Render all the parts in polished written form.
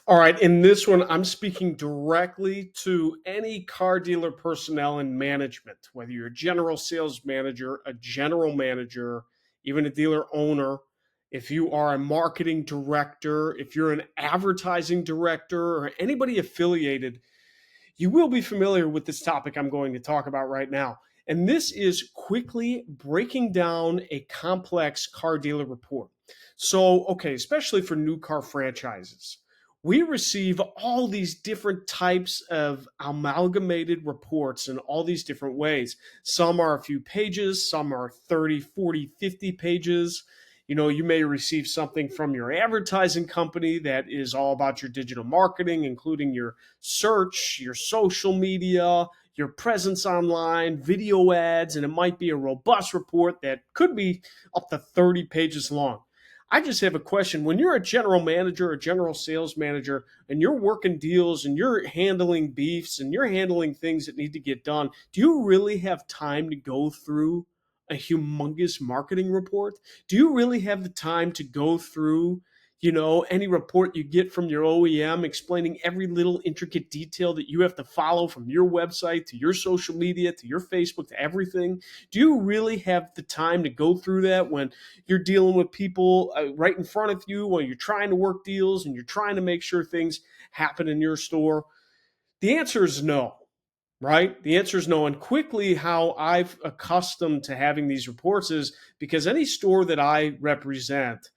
All right, in this one, I'm speaking directly to any car dealer personnel in management, whether you're a general sales manager, a general manager, even a dealer owner. If you are a marketing director, if you're an advertising director, or anybody affiliated, you will be familiar with this topic I'm going to talk about right now. And this is quickly breaking down a complex car dealer report. So, okay, especially for new car franchises, we receive all these different types of amalgamated reports in all these different ways. Some are a few pages, some are 30, 40, 50 pages. You may receive something from your advertising company that is all about your digital marketing, including your search, your social media, your presence online, video ads, and it might be a robust report that could be up to 30 pages long. I just have a question. When you're a general manager, a general sales manager, and you're working deals and you're handling beefs and you're handling things that need to get done, do you really have time to go through a humongous marketing report? Do you really have the time to go through any report you get from your OEM explaining every little intricate detail that you have to follow from your website to your social media to your Facebook to everything? Do you really have the time to go through that when you're dealing with people right in front of you, while you're trying to work deals and you're trying to make sure things happen in your store? The answer is no, right? The answer is no. And quickly, how I've accustomed to having these reports is because any store that I represent,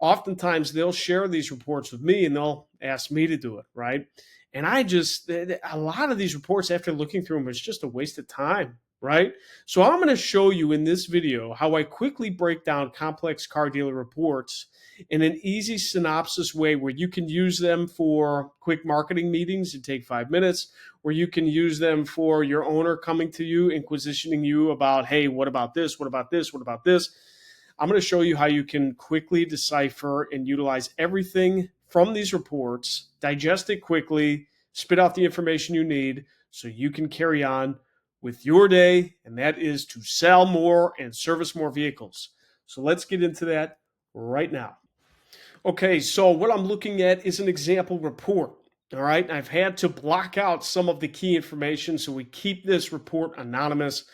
oftentimes they'll share these reports with me and they'll ask me to do it, right? And a lot of these reports, after looking through them, is just a waste of time, right? So I'm going to show you in this video how I quickly break down complex car dealer reports in an easy synopsis way where you can use them for quick marketing meetings and take 5 minutes, where you can use them for your owner coming to you, inquisitioning you about, hey, what about this? What about this? What about this? I'm going to show you how you can quickly decipher and utilize everything from these reports, digest it quickly, spit out the information you need so you can carry on with your day, and that is to sell more and service more vehicles. So let's get into that right now. Okay, so what I'm looking at is an example report. All right, I've had to block out some of the key information so we keep this report anonymous.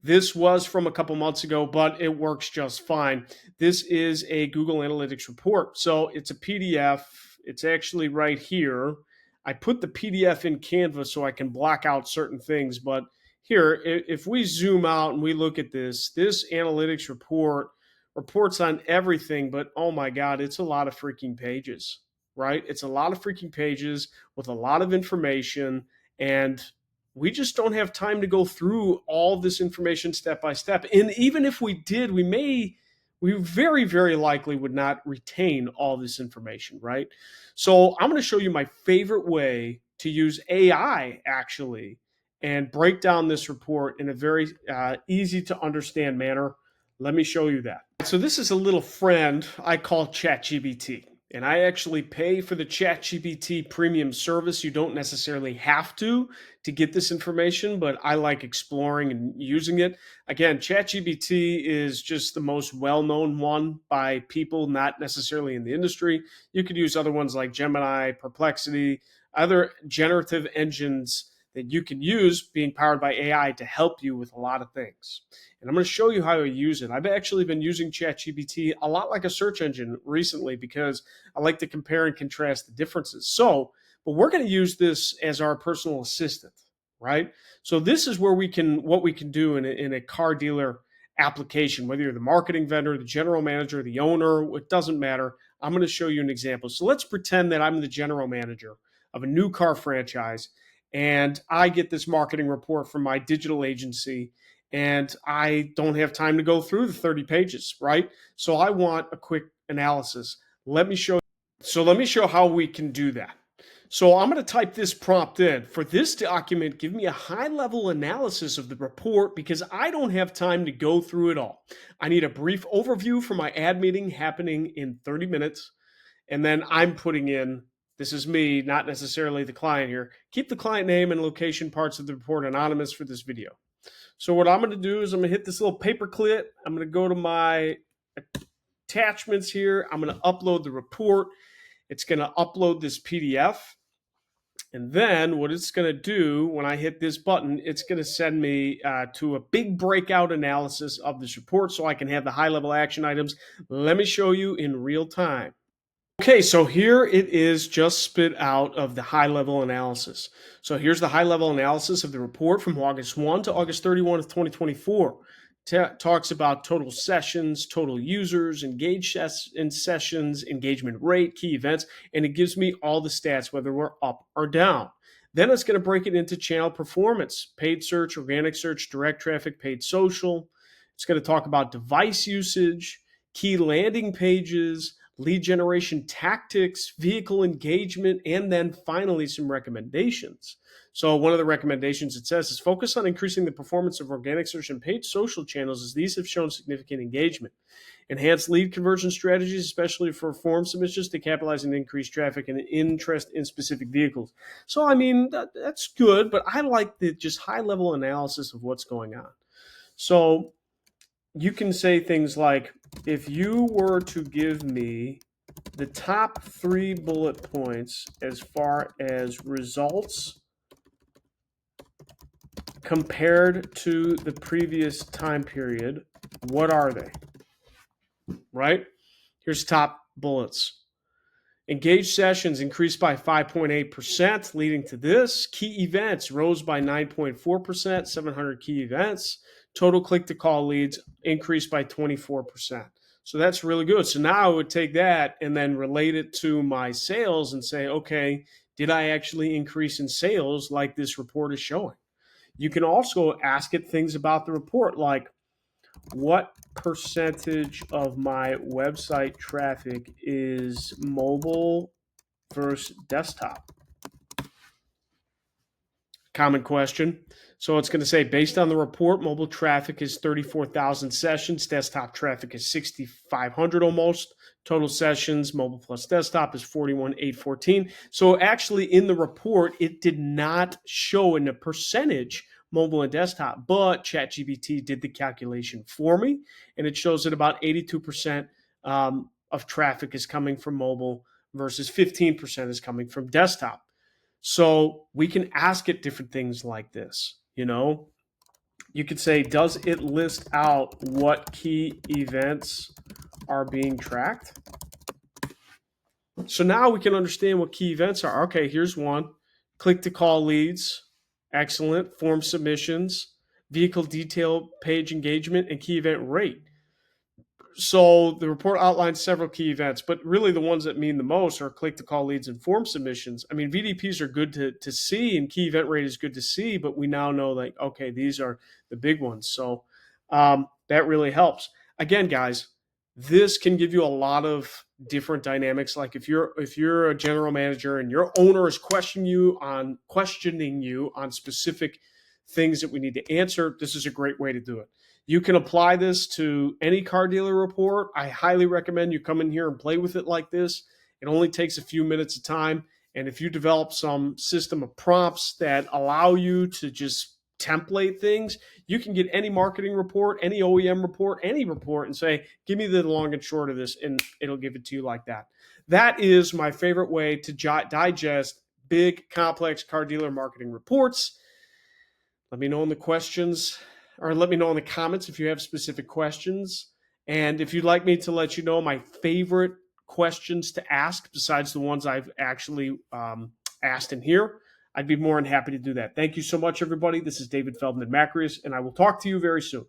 This was from a couple months ago, but it works just fine. This is a Google Analytics report. So it's a PDF. It's actually right here. I put the PDF in Canva so I can block out certain things. But here, if we zoom out and we look at this analytics report reports on everything, but oh my God, it's a lot of freaking pages, right? It's a lot of freaking pages with a lot of information. And we just don't have time to go through all this information step by step. And even if we did, we very, very likely would not retain all this information, right? So I'm going to show you my favorite way to use AI actually and break down this report in a very easy to understand manner. Let me show you that. So this is a little friend I call ChatGPT. And I actually pay for the ChatGPT premium service. You don't necessarily have to get this information, but I like exploring and using it. Again, ChatGPT is just the most well-known one by people not necessarily in the industry. You could use other ones like Gemini, Perplexity, other generative engines that you can use being powered by AI to help you with a lot of things. And I'm going to show you how to use it. I've actually been using ChatGPT a lot like a search engine recently because I like to compare and contrast the differences. But we're going to use this as our personal assistant, right? So this is where what we can do in a car dealer application, whether you're the marketing vendor, the general manager, the owner, it doesn't matter. I'm going to show you an example. So let's pretend that I'm the general manager of a new car franchise and I get this marketing report from my digital agency and I don't have time to go through the 30 pages, right? So I want a quick analysis. Let me show how we can do that. So I'm going to type this prompt in. For this document, give me a high-level analysis of the report because I don't have time to go through it all. I need a brief overview for my ad meeting happening in 30 minutes. And then I'm putting in, this is me, not necessarily the client here. Keep the client name and location parts of the report anonymous for this video. So what I'm going to do is I'm going to hit this little paperclip. I'm going to go to my attachments here. I'm going to upload the report. It's going to upload this PDF. And then what it's going to do when I hit this button, it's going to send me to a big breakout analysis of this report so I can have the high-level action items. Let me show you in real time. Okay, so here it is just spit out of the high-level analysis. So here's the high-level analysis of the report from August 1 to August 31 of 2024. Talks about total sessions, total users, engaged in sessions, engagement rate, key events, and it gives me all the stats, whether we're up or down. Then it's going to break it into channel performance, paid search, organic search, direct traffic, paid social. It's going to talk about device usage, key landing pages, lead generation tactics, vehicle engagement, and then finally some recommendations. So one of the recommendations it says is focus on increasing the performance of organic search and paid social channels as these have shown significant engagement. Enhance lead conversion strategies, especially for form submissions to capitalize on increased traffic and interest in specific vehicles. So, I mean, that's good, but I like the just high-level analysis of what's going on. So you can say things like, if you were to give me the top 3 bullet points as far as results compared to the previous time period, what are they? Right? Here's top bullets. Engaged sessions increased by 5.8%, leading to this. Key events rose by 9.4%, 700 key events. Total click-to-call leads increased by 24%. So that's really good. So now I would take that and then relate it to my sales and say, okay, did I actually increase in sales like this report is showing? You can also ask it things about the report like, what percentage of my website traffic is mobile versus desktop? Common question. So it's going to say, based on the report, mobile traffic is 34,000 sessions. Desktop traffic is 6,500 almost. Total sessions, mobile plus desktop, is 41,814. So actually in the report, it did not show in a percentage mobile and desktop, but ChatGPT did the calculation for me, and it shows that about 82% of traffic is coming from mobile versus 15% is coming from desktop. So we can ask it different things like this. You could say, does it list out what key events are being tracked? So now we can understand what key events are. Okay, here's one. Click to call leads. Excellent. Form submissions, vehicle detail page engagement, and key event rate. So the report outlines several key events, but really the ones that mean the most are click to call leads and form submissions. I mean, VDPs are good to see, and key event rate is good to see, but we now know, like, okay, these are the big ones. So that really helps. Again, guys, this can give you a lot of different dynamics. Like if you're a general manager and your owner is questioning you on specific things that we need to answer, this is a great way to do it. You can apply this to any car dealer report. I highly recommend you come in here and play with it like this. It only takes a few minutes of time. And if you develop some system of prompts that allow you to just template things, you can get any marketing report, any OEM report, any report, and say, give me the long and short of this, and it'll give it to you like that. That is my favorite way to digest big, complex car dealer marketing reports. Let me know in the questions, or let me know in the comments if you have specific questions. And if you'd like me to let you know my favorite questions to ask besides the ones I've actually asked in here, I'd be more than happy to do that. Thank you so much, everybody. This is David Feldman-Makrias, and I will talk to you very soon.